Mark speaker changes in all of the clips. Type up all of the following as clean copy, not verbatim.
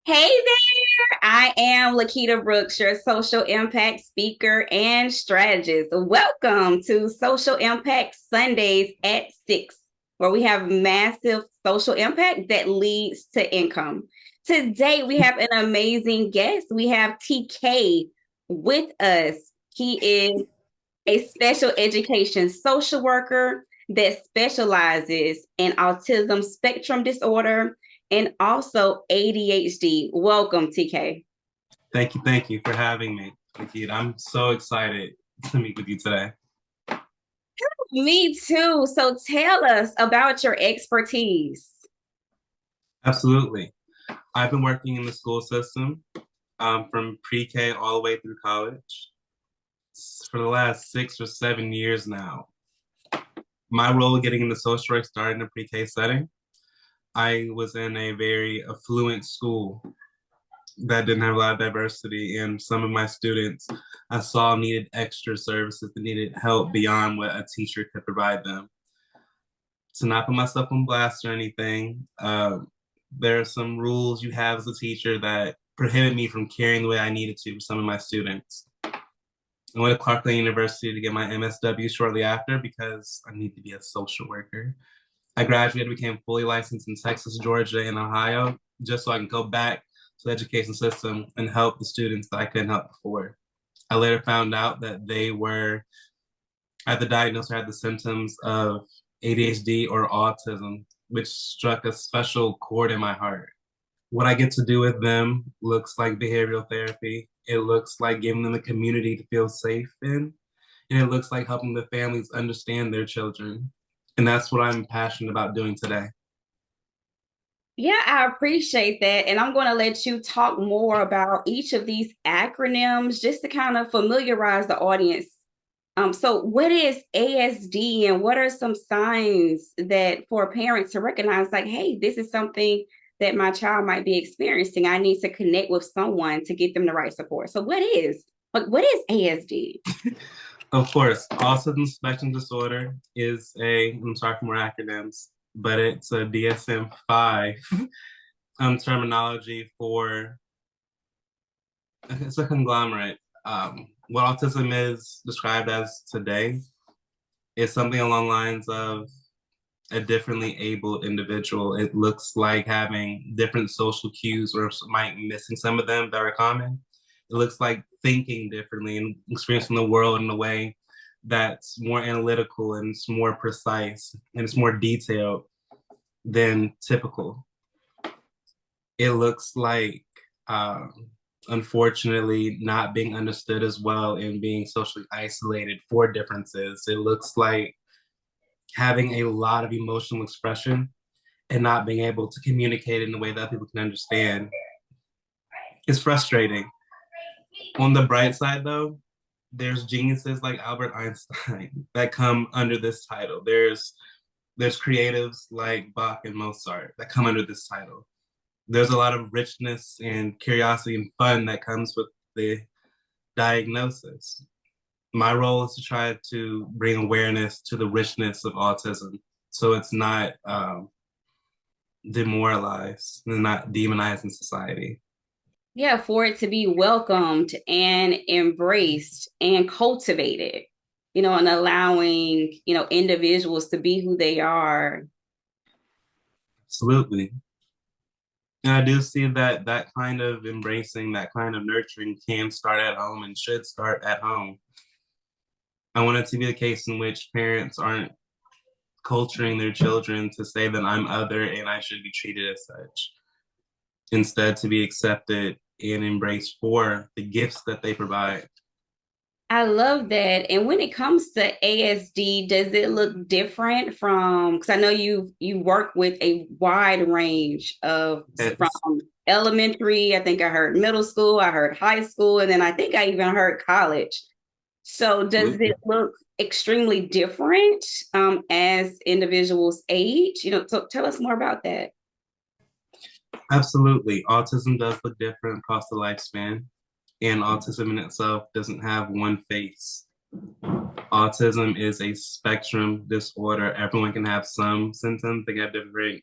Speaker 1: Hey there, I am Lequita Brooks, your social impact speaker and strategist. Welcome to Social Impact Sundays at 6, where we have massive social impact that leads to income. Today, we have an amazing guest. We have TK with us. He is a special education social worker that specializes in autism spectrum disorder and also ADHD. Welcome, TK.
Speaker 2: Thank you for having me, Nikita. I'm so excited to meet with you today.
Speaker 1: Me too. So tell us about your expertise.
Speaker 2: Absolutely. I've been working in the school system from pre-K all the way through college for the last 6 or 7 years now. My role getting into social work started in a pre-K setting. I was in a very affluent school that didn't have a lot of diversity, and some of my students I saw needed extra services that needed help beyond what a teacher could provide them. To not put myself on blast or anything, there are some rules you have as a teacher that prohibit me from caring the way I needed to with some of my students. I went to Clarkland University to get my MSW shortly after because I need to be a social worker. I graduated, became fully licensed in Texas, Georgia, and Ohio, just so I can go back to the education system and help the students that I couldn't help before. I later found out that they were at the diagnosis or had the symptoms of ADHD or autism, which struck a special chord in my heart. What I get to do with them looks like behavioral therapy. It looks like giving them a community to feel safe in. And it looks like helping the families understand their children. And that's what I'm passionate about doing today.
Speaker 1: Yeah, I appreciate that. And I'm going to let you talk more about each of these acronyms just to kind of familiarize the audience. So, what is ASD and what are some signs that for parents to recognize, like, hey, this is something that my child might be experiencing? I need to connect with someone to get them the right support. So, what is ASD?
Speaker 2: Of course, autism spectrum disorder is I'm sorry for more acronyms, but it's a DSM-5 terminology for, it's a conglomerate. What autism is described as today is something along the lines of a differently abled individual. It looks like having different social cues or might missing some of them that are common. It looks like thinking differently and experiencing the world in a way that's more analytical and it's more precise and it's more detailed than typical. It looks like, unfortunately, not being understood as well and being socially isolated for differences. It looks like having a lot of emotional expression and not being able to communicate in a way that people can understand. It's frustrating. On the bright side, though, there's geniuses like Albert Einstein that come under this title. There's creatives like Bach and Mozart that come under this title. There's a lot of richness and curiosity and fun that comes with the diagnosis. My role is to try to bring awareness to the richness of autism so it's not demoralized and not demonized in society.
Speaker 1: Yeah, for it to be welcomed and embraced and cultivated, and allowing, individuals to be who they are.
Speaker 2: Absolutely. And I do see that that kind of embracing, that kind of nurturing can start at home and should start at home. I want it to be the case in which parents aren't culturing their children to say that I'm other and I should be treated as such. Instead, to be accepted and embraced for the gifts that they provide.
Speaker 1: I love that. And when it comes to ASD, does it look different from, because I know you work with a wide range of
Speaker 2: It's
Speaker 1: from elementary, I think I heard middle school, I heard high school, and then I think I even heard college. So does it
Speaker 2: absolutely,
Speaker 1: look extremely different as individuals age? So tell us more about that.
Speaker 2: absolutely. Autism does look different across the lifespan, and autism in itself doesn't have one face. Autism is a spectrum disorder. Everyone can have some symptoms. They have different,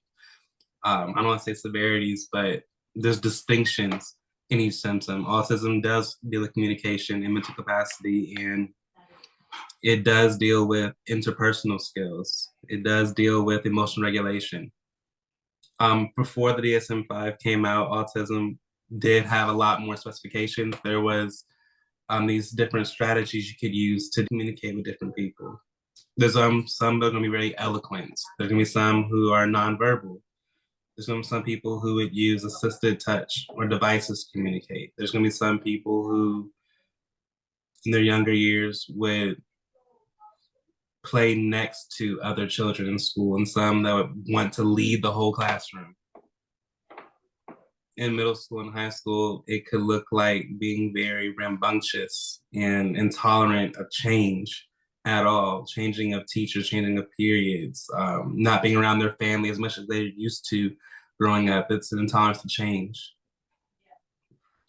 Speaker 2: I don't want to say severities, but there's distinctions in each symptom. Autism does deal with communication and mental capacity, and it does deal with interpersonal skills. It does deal with emotional regulation. Before the DSM-5 came out, autism did have a lot more specifications. There was these different strategies you could use to communicate with different people. There's some that are going to be very eloquent. There's going to be some who are nonverbal. There's going to be some people who would use assisted touch or devices to communicate. There's going to be some people who, in their younger years, would play next to other children in school, and some that would want to lead the whole classroom. In middle school and high school, it could look like being very rambunctious and intolerant of change at all, changing of teachers, changing of periods, not being around their family as much as they're used to growing up. It's an intolerance to change.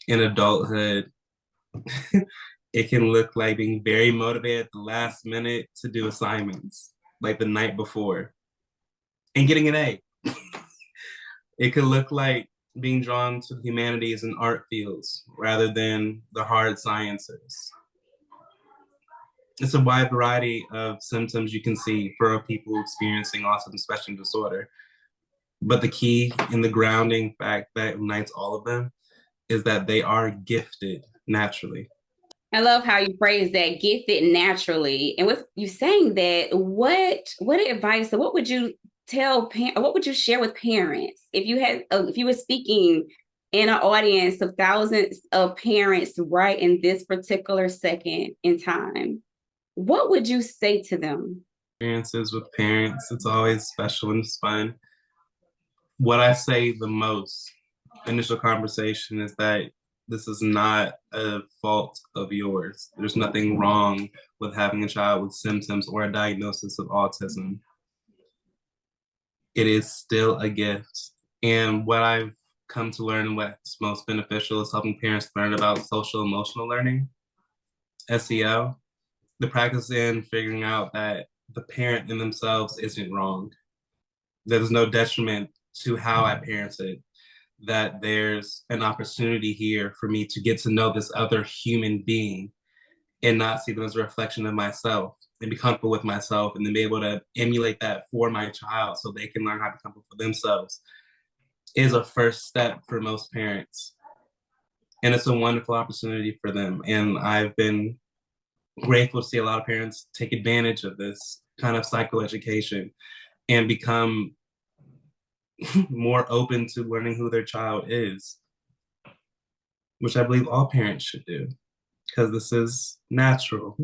Speaker 2: In adulthood, it can look like being very motivated at the last minute to do assignments, like the night before, and getting an A. It could look like being drawn to the humanities and art fields rather than the hard sciences. It's a wide variety of symptoms you can see for people experiencing autism spectrum disorder. But the key and the grounding fact that unites all of them is that they are gifted naturally.
Speaker 1: I love how you phrase that, gifted naturally. And with you saying that, what advice or what would you tell what would you share with parents if you had if you were speaking in an audience of thousands of parents right in this particular second in time? What would you say to them?
Speaker 2: Experiences with parents, it's always special and fun. What I say the most initial conversation is that this is not a fault of yours. There's nothing wrong with having a child with symptoms or a diagnosis of autism. It is still a gift. And what I've come to learn, what's most beneficial, is helping parents learn about social emotional learning, SEL, the practice in figuring out that the parent in themselves isn't wrong. There's no detriment to how I parented, that there's an opportunity here for me to get to know this other human being and not see them as a reflection of myself and be comfortable with myself, and then be able to emulate that for my child so they can learn how to be comfortable for themselves is a first step for most parents. And it's a wonderful opportunity for them. And I've been grateful to see a lot of parents take advantage of this kind of psychoeducation and become more open to learning who their child is, which I believe all parents should do, because this is natural.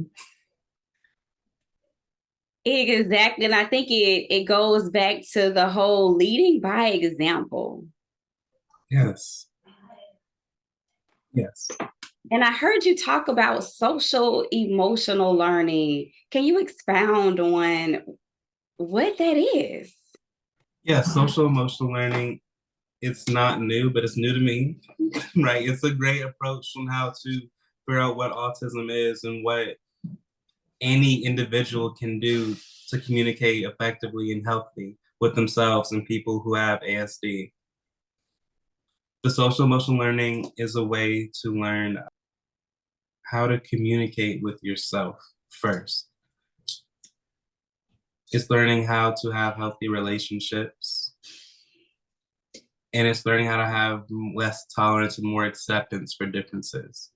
Speaker 1: Exactly. And I think it goes back to the whole leading by example.
Speaker 2: Yes. Yes.
Speaker 1: And I heard you talk about social emotional learning. Can you expound on what that is?
Speaker 2: Yes, social emotional learning, it's not new, but it's new to me, right? It's a great approach on how to figure out what autism is and what any individual can do to communicate effectively and healthy with themselves and people who have ASD. The social emotional learning is a way to learn how to communicate with yourself first. It's learning how to have healthy relationships. And it's learning how to have less tolerance and more acceptance for differences.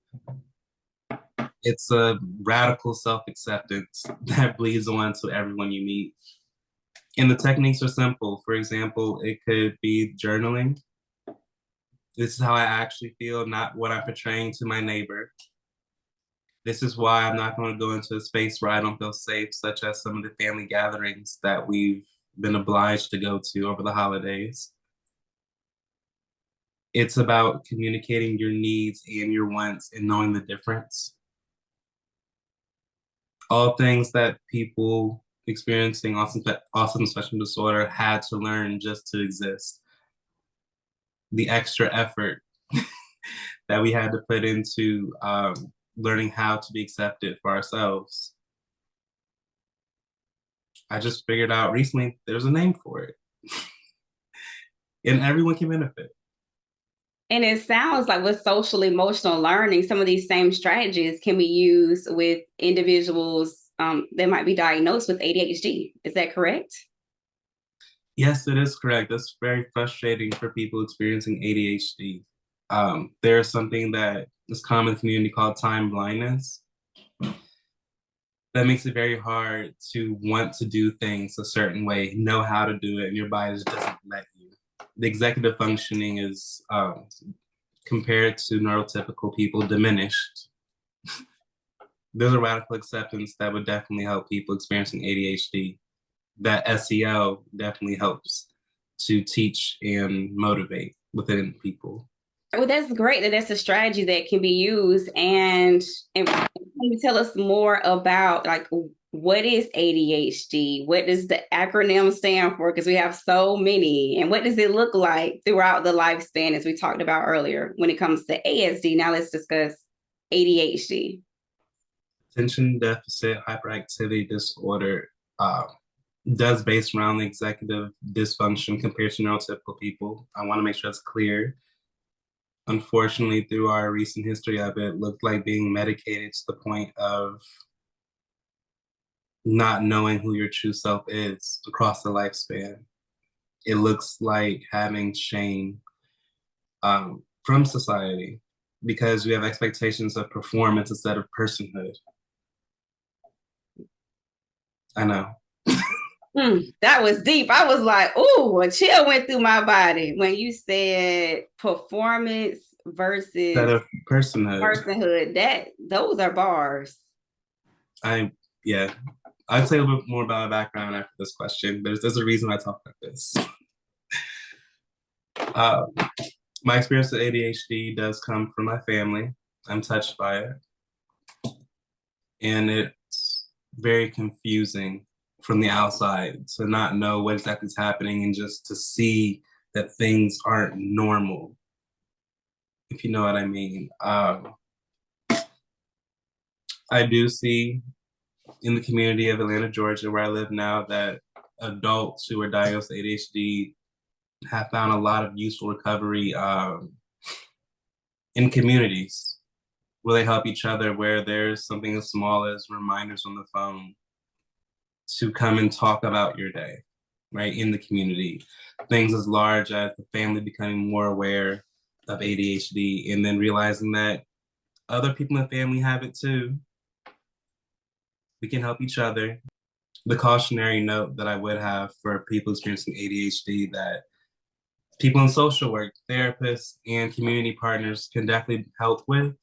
Speaker 2: It's a radical self-acceptance that bleeds on to everyone you meet. And the techniques are simple. For example, it could be journaling. This is how I actually feel, not what I'm portraying to my neighbor. This is why I'm not going to go into a space where I don't feel safe, such as some of the family gatherings that we've been obliged to go to over the holidays. It's about communicating your needs and your wants and knowing the difference. All things that people experiencing autism spectrum disorder had to learn just to exist. The extra effort that we had to put into learning how to be accepted for ourselves. I just figured out recently there's a name for it. And everyone can benefit.
Speaker 1: And it sounds like with social emotional learning, some of these same strategies can be used with individuals that might be diagnosed with ADHD. Is that correct?
Speaker 2: Yes, it is correct. That's very frustrating for people experiencing ADHD. There's something that is common in the community called time blindness. That makes it very hard to want to do things a certain way, know how to do it, and your body just doesn't let you. The executive functioning is, compared to neurotypical people, diminished. There's a radical acceptance that would definitely help people experiencing ADHD. That SEL definitely helps to teach and motivate within people.
Speaker 1: Well, that's great that that's a strategy that can be used. And can you tell us more about like what is ADHD? What does the acronym stand for? Because we have so many. And what does it look like throughout the lifespan, as we talked about earlier, when it comes to ASD? Now let's discuss ADHD.
Speaker 2: Attention deficit hyperactivity disorder does base around the executive dysfunction compared to neurotypical people. I want to make sure it's clear. Unfortunately, through our recent history of it, looked like being medicated to the point of not knowing who your true self is across the lifespan. It looks like having shame from society because we have expectations of performance instead of personhood. I know.
Speaker 1: That was deep. I was like, ooh, a chill went through my body when you said performance
Speaker 2: Instead
Speaker 1: versus
Speaker 2: of personhood.
Speaker 1: personhood. That those are bars.
Speaker 2: I yeah. I'll tell you a little bit more about my background after this question. There's a reason I talk like this. Uh, my experience with ADHD does come from my family. I'm touched by it. And it's very confusing from the outside to not know what exactly is happening and just to see that things aren't normal, if you know what I mean. I do see in the community of Atlanta, Georgia, where I live now, that adults who are diagnosed with ADHD have found a lot of useful recovery in communities where they help each other, where there's something as small as reminders on the phone to come and talk about your day, right, in the community. Things as large as the family becoming more aware of ADHD and then realizing that other people in the family have it too. We can help each other. The cautionary note that I would have for people experiencing ADHD that people in social work, therapists, and community partners can definitely help with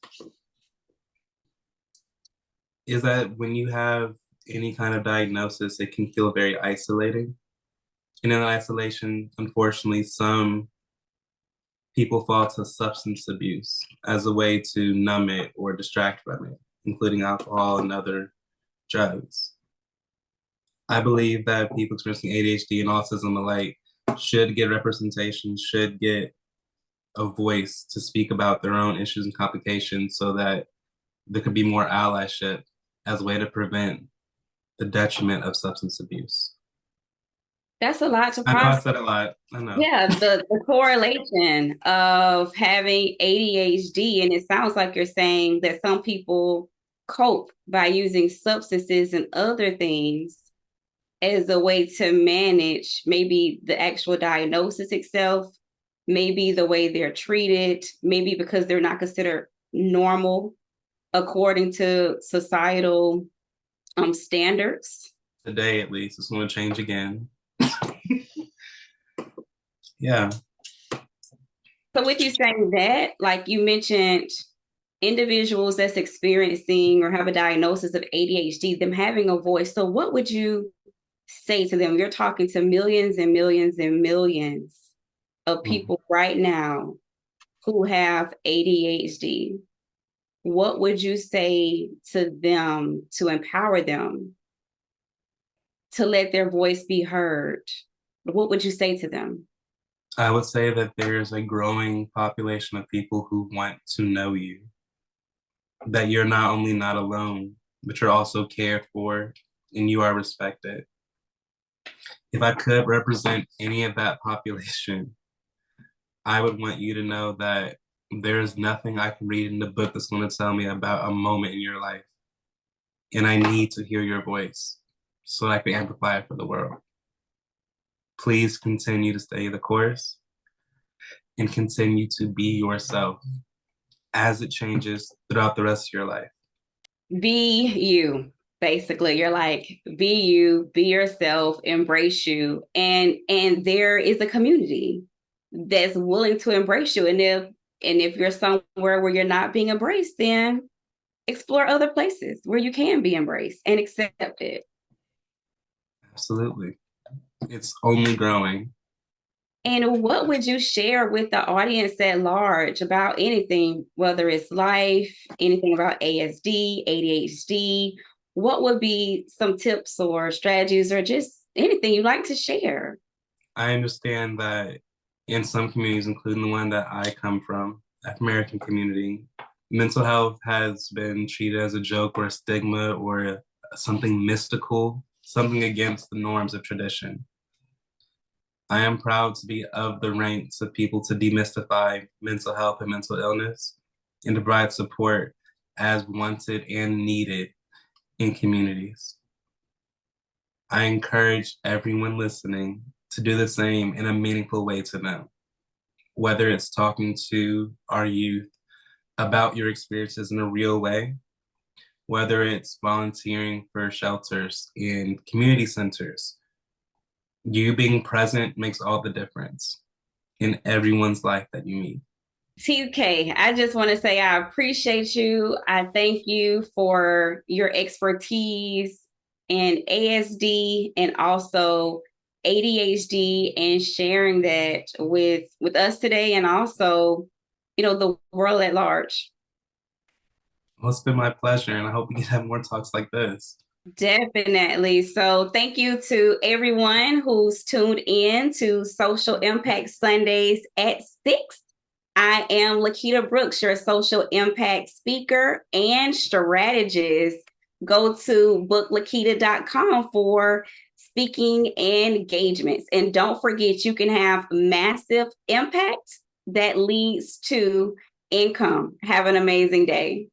Speaker 2: is that when you have any kind of diagnosis, it can feel very isolating. And in isolation, unfortunately, some people fall to substance abuse as a way to numb it or distract from it, including alcohol and other drugs. I believe that people experiencing ADHD and autism alike should get representation, should get a voice to speak about their own issues and complications so that there could be more allyship as a way to prevent the detriment of substance abuse.
Speaker 1: That's a lot to
Speaker 2: I know I
Speaker 1: process.
Speaker 2: said a lot. I know.
Speaker 1: Yeah, the correlation of having ADHD, and it sounds like you're saying that some people cope by using substances and other things as a way to manage maybe the actual diagnosis itself, maybe the way they're treated, maybe because they're not considered normal according to societal standards.
Speaker 2: Today, at least, it's going to change again. Yeah.
Speaker 1: So with you saying that, like you mentioned, individuals that's experiencing or have a diagnosis of ADHD, them having a voice. So what would you say to them? You're talking to millions and millions and millions of people right now who have ADHD. What would you say to them to empower them, to let their voice be heard? What would you say to them?
Speaker 2: I would say that there's a growing population of people who want to know you, that you're not only not alone, but you're also cared for and you are respected. If I could represent any of that population, I would want you to know that there's nothing I can read in the book that's going to tell me about a moment in your life. And I need to hear your voice so I can amplify it for the world. Please continue to stay the course and continue to be yourself as it changes throughout the rest of your life.
Speaker 1: Be you. Basically, you're like, be you, be yourself, embrace you. And there is a community that's willing to embrace you. And if you're somewhere where you're not being embraced, then explore other places where you can be embraced and accepted.
Speaker 2: Absolutely. It's only growing.
Speaker 1: And what would you share with the audience at large about anything, whether it's life, anything about ASD, ADHD? What would be some tips or strategies or just anything you'd like to share?
Speaker 2: I understand that in some communities, including the one that I come from, African American community, mental health has been treated as a joke or a stigma or something mystical, something against the norms of tradition. I am proud to be of the ranks of people to demystify mental health and mental illness and to provide support as wanted and needed in communities. I encourage everyone listening to do the same in a meaningful way to them, whether it's talking to our youth about your experiences in a real way, whether it's volunteering for shelters and community centers. You being present makes all the difference in everyone's life that you meet.
Speaker 1: TK, I just want to say I appreciate you. I thank you for your expertise in ASD and also ADHD and sharing that with us today and also, the world at large.
Speaker 2: Well, it's been my pleasure, and I hope we can have more talks like this.
Speaker 1: Definitely. So thank you to everyone who's tuned in to Social Impact Sundays at 6. I am Lequita Brooks, your social impact speaker and strategist. Go to booklequita.com for speaking engagements. And don't forget, you can have massive impact that leads to income. Have an amazing day.